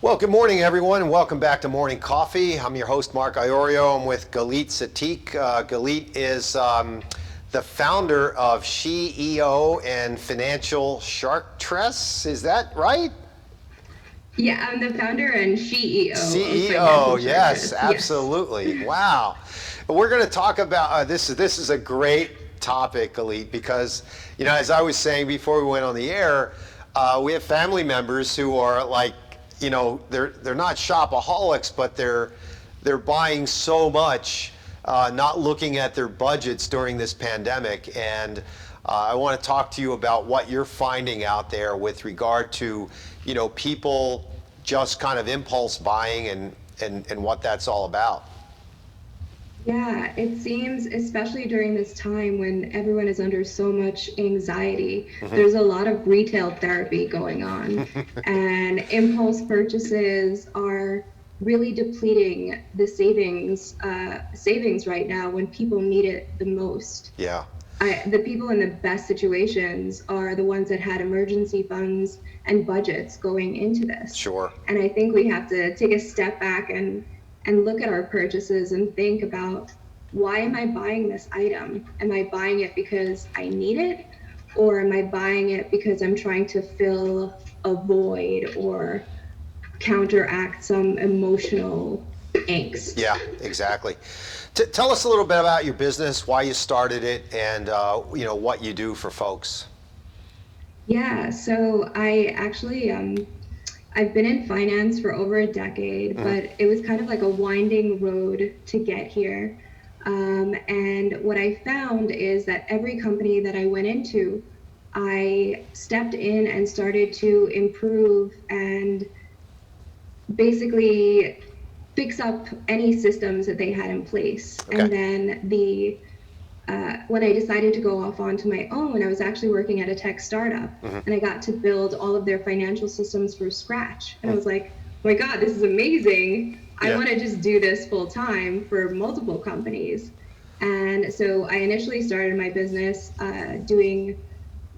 Well, good morning, everyone, and welcome back to Morning Coffee. I'm your host, Mark Iorio. I'm with Galit Tsadik. Galit is the founder of CEO and FINancial Sharktress. Is that right? Yeah, I'm the founder and CEO. CEO, yes, absolutely. Yes. Wow. We're going to talk about this is a great topic, Galit, because as I was saying before we went on the air, we have family members who are like, they're not shopaholics, but they're buying so much, not looking at their budgets during this pandemic. And I want to talk to you about what you're finding out there with regard to, people just kind of impulse buying and what that's all about. Yeah, it seems, especially during this time when everyone is under so much anxiety, there's a lot of retail therapy going on. And impulse purchases are really depleting the savings right now when people need it the most. Yeah. The people in the best situations are the ones that had emergency funds and budgets going into this. Sure. And I think we have to take a step back and look at our purchases and think about, why am I buying this item? Am I buying it because I need it? Or am I buying it because I'm trying to fill a void or counteract some emotional angst? Yeah, exactly. Tell us a little bit about your business, why you started it, and what you do for folks. Yeah, so I actually I've been in finance for over a decade, but it was kind of like a winding road to get here. And what I found is that every company that I went into, I stepped in and started to improve and basically fix up any systems that they had in place. Okay. And then when I decided to go off onto my own, I was actually working at a tech startup, and I got to build all of their financial systems from scratch. And I was like, oh my God, this is amazing. I want to just do this full time for multiple companies. And so I initially started my business doing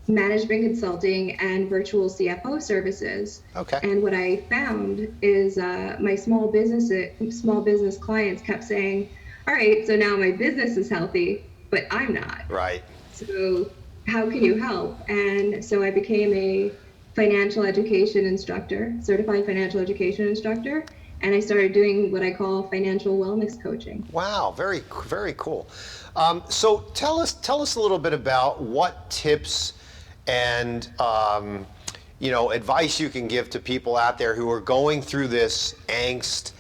management consulting and virtual CFO services. Okay. And what I found is my small business clients kept saying, all right, so now my business is healthy, but I'm not. Right. So how can you help? And so I became a financial education instructor, certified financial education instructor, and I started doing what I call financial wellness coaching. Wow, very, very cool. So tell us a little bit about what tips and advice you can give to people out there who are going through this angst,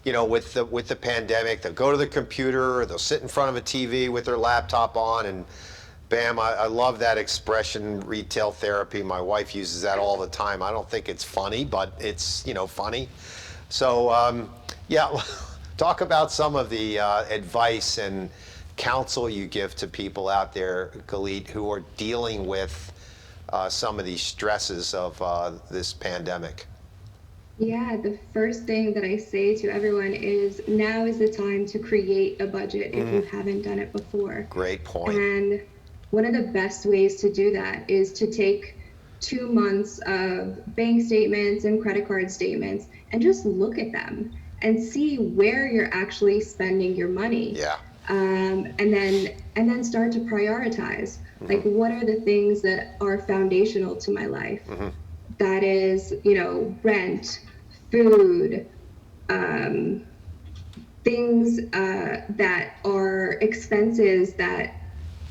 with the pandemic. They'll go to the computer, or they'll sit in front of a TV with their laptop on, and bam, I love that expression, retail therapy. My wife uses that all the time. I don't think it's funny, but it's, funny. So, talk about some of the advice and counsel you give to people out there, Galit, who are dealing with some of these stresses of this pandemic. Yeah, the first thing that I say to everyone is, now is the time to create a budget if you haven't done it before. Great point. And one of the best ways to do that is to take 2 months of bank statements and credit card statements and just look at them and see where you're actually spending your money. Yeah. And then start to prioritize. Like, what are the things that are foundational to my life? That is, rent, food, things that are expenses that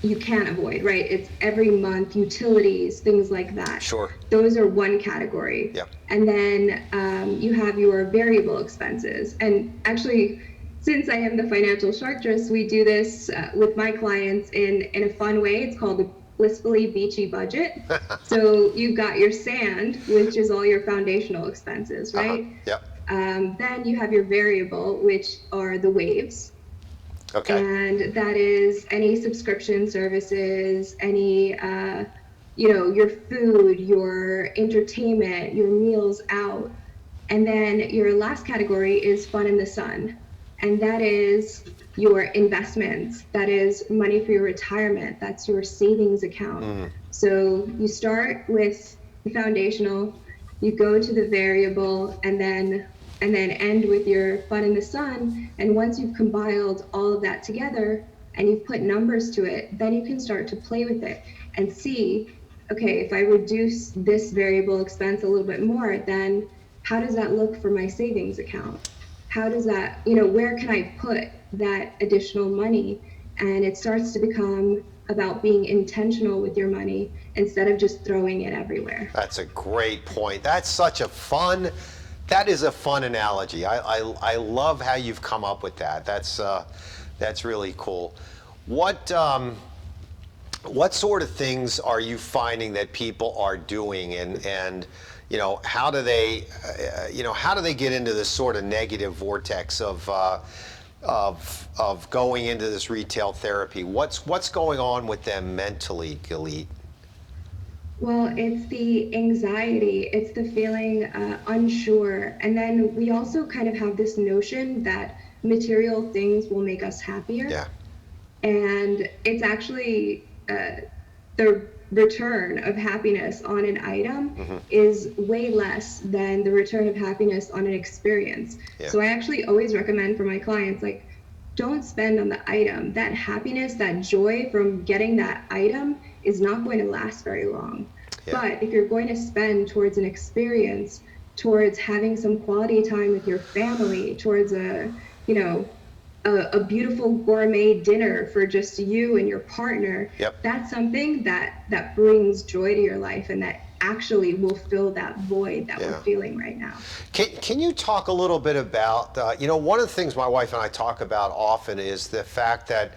you can't avoid, right? It's every month, utilities, things like that. Sure. Those are one category. Yep. And then you have your variable expenses. And actually, since I am the Financial Sharktress, we do this with my clients in a fun way. It's called the Blissfully Beachy Budget. So you've got your sand, which is all your foundational expenses, right? Yep. Then you have your variable, which are the waves. Okay. And that is any subscription services, any, your food, your entertainment, your meals out. And then your last category is fun in the sun. And that is your investments. That is money for your retirement. That's your savings account. So you start with the foundational, you go to the variable, and then end with your fun in the sun. And once you've compiled all of that together and you've put numbers to it, then you can start to play with it and see, okay, if I reduce this variable expense a little bit more, then how does that look for my savings account? How does that, where can I put that additional money? And it starts to become about being intentional with your money instead of just throwing it everywhere. That's a great point. That is a fun analogy. I love how you've come up with that. That's really cool. What sort of things are you finding that people are doing, and how do they get into this sort of negative vortex of going into this retail therapy? What's going on with them mentally, Galit? Well, it's the anxiety, it's the feeling unsure. And then we also kind of have this notion that material things will make us happier. Yeah. And it's actually the return of happiness on an item is way less than the return of happiness on an experience. Yeah. So I actually always recommend for my clients, like, don't spend on the item. That happiness, that joy from getting that item is not going to last very long. Yeah. But if you're going to spend towards an experience, towards having some quality time with your family, towards a beautiful gourmet dinner for just you and your partner, Yep. that's something that brings joy to your life, and that actually will fill that void that we're feeling right now. Can you talk a little bit about, one of the things my wife and I talk about often is the fact that,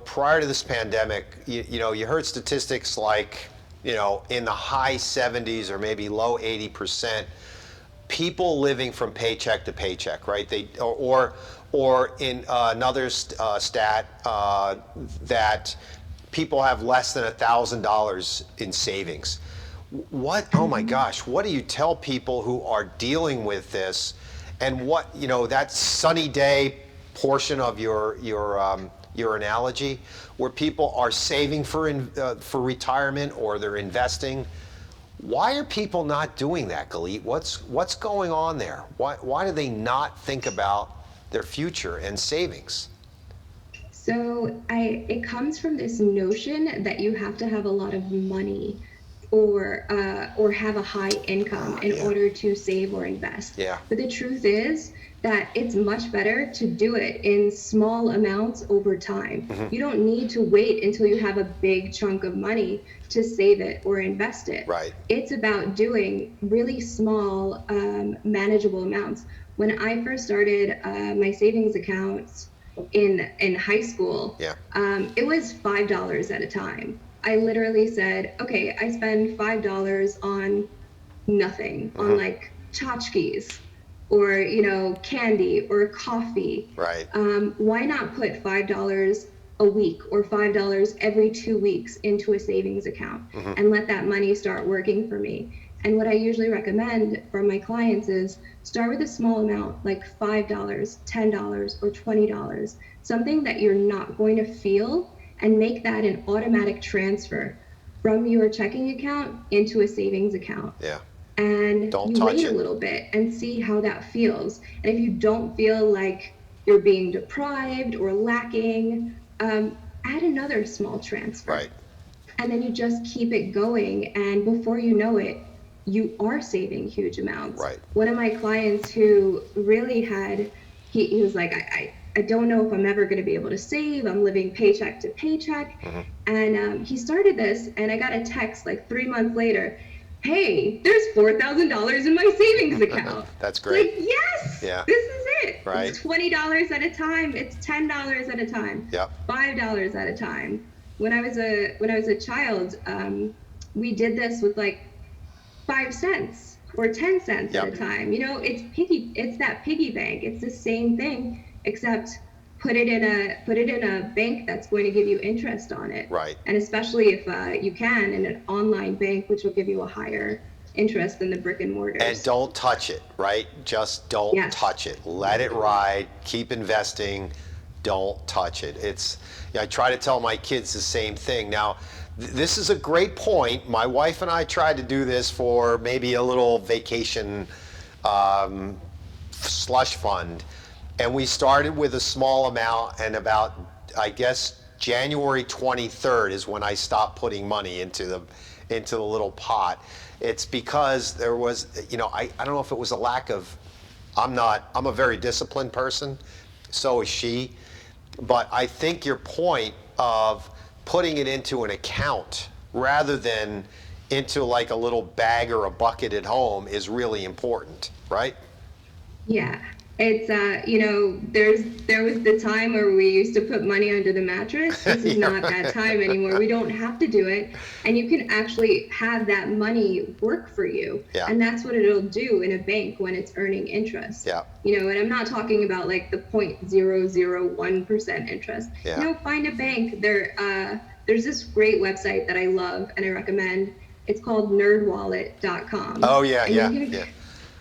prior to this pandemic, you heard statistics like, in the high 70s or maybe low 80%, people living from paycheck to paycheck, right? Or in another stat that people have less than $1,000 in savings. Oh my gosh, what do you tell people who are dealing with this, and what, that sunny day portion of your analogy, where people are saving for retirement or they're investing? Why are people not doing that, Galit? What's going on there? Why do they not think about their future and savings? So it comes from this notion that you have to have a lot of money or have a high income in order to save or invest. Yeah. But the truth is that it's much better to do it in small amounts over time. You don't need to wait until you have a big chunk of money to save it or invest it. Right. It's about doing really small, manageable amounts. When I first started my savings accounts in high school, it was $5 at a time. I literally said, okay, I spend $5 on nothing, on like tchotchkes or, candy or coffee. Right. Why not put $5 a week or $5 every 2 weeks into a savings account and let that money start working for me? And what I usually recommend for my clients is start with a small amount, like $5, $10, or $20, something that you're not going to feel, and make that an automatic transfer from your checking account into a savings account. Yeah. And you wait a little bit and see how that feels. And if you don't feel like you're being deprived or lacking, add another small transfer. Right. And then you just keep it going. And before you know it, you are saving huge amounts. Right. One of my clients who really had, he was like, I don't know if I'm ever going to be able to save. I'm living paycheck to paycheck. And he started this, and I got a text like 3 months later, hey, there's $4,000 in my savings account. That's great. Like, yes, Yeah. this is it. Right. It's $20 at a time. It's $10 at a time. Yep. $5 at a time. When I was a child, we did this with like 5 cents or 10 cents at a time. It's that piggy bank. It's the same thing, except put it in a bank that's going to give you interest on it. Right. And especially if you can, in an online bank, which will give you a higher interest than the brick and mortars. And don't touch it, right? Just don't touch it. Let it ride. Keep investing. Don't touch it. I try to tell my kids the same thing. Now, this is a great point. My wife and I tried to do this for maybe a little vacation slush fund, and we started with a small amount, and about, I guess, January 23rd is when I stopped putting money into the little pot. It's because there was, I don't know if it was a lack of, I'm a very disciplined person, so is she, but I think your point of putting it into an account rather than into like a little bag or a bucket at home is really important, right? Yeah. It's there was the time where we used to put money under the mattress. This is not that time anymore. We don't have to do it, and you can actually have that money work for you. Yeah. And that's what it'll do in a bank when it's earning interest. Yeah. And I'm not talking about like the 0.001% interest. Yeah. Find a bank. There's this great website that I love and I recommend. It's called nerdwallet.com. Oh yeah, and yeah.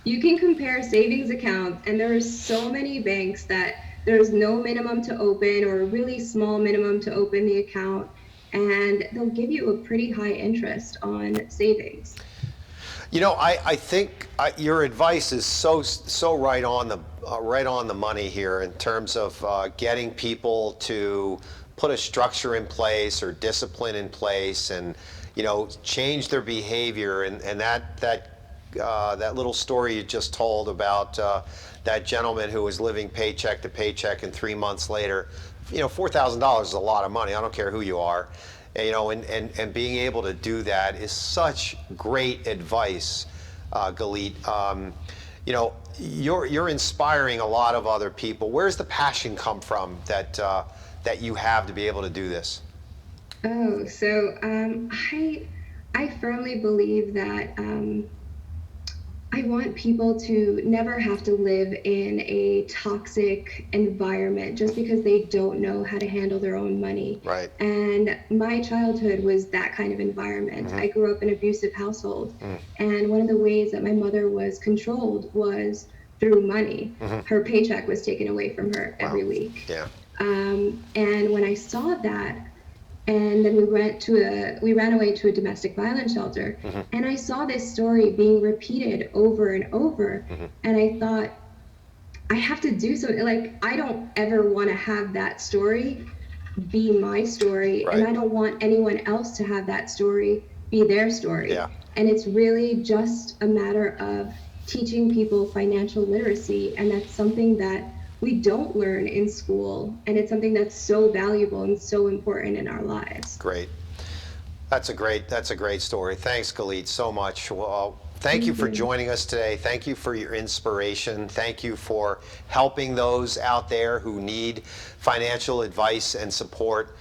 You can compare savings accounts, and there are so many banks that there's no minimum to open or a really small minimum to open the account, and they'll give you a pretty high interest on savings. I think your advice is so right on the money here in terms of getting people to put a structure in place or discipline in place, and change their behavior, and that little story you just told about that gentleman who was living paycheck to paycheck, and 3 months later, $4,000 is a lot of money. I don't care who you are, and being able to do that is such great advice, Galit. You're inspiring a lot of other people. Where's the passion come from that you have to be able to do this? Oh, so I firmly believe that I want people to never have to live in a toxic environment just because they don't know how to handle their own money. Right. And my childhood was that kind of environment. I grew up in an abusive household. And one of the ways that my mother was controlled was through money. Her paycheck was taken away from her every week. Yeah. And when I saw that, and then we ran away to a domestic violence shelter, and I saw this story being repeated over and over, and I thought, I have to do something. Like, I don't ever want to have that story be my story, right. And I don't want anyone else to have that story be their story. Yeah. And it's really just a matter of teaching people financial literacy, and that's something that we don't learn in school, and it's something that's so valuable and so important in our lives. Great. That's a great story. Thanks, Galit, so much. Well, thank you for joining us today. Thank you for your inspiration. Thank you for helping those out there who need financial advice and support.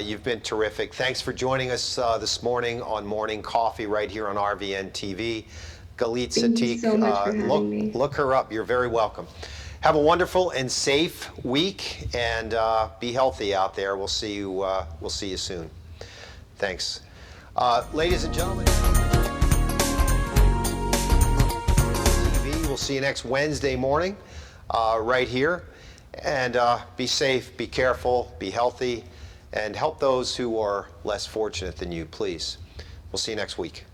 You've been terrific. Thanks for joining us this morning on Morning Coffee right here on RVN TV. Galit Tsadik, Thank you so much for having me. Look her up. You're very welcome. Have a wonderful and safe week, and be healthy out there. We'll see you soon. Thanks. Ladies and gentlemen, TV, we'll see you next Wednesday morning right here. And be safe, be careful, be healthy, and help those who are less fortunate than you, please. We'll see you next week.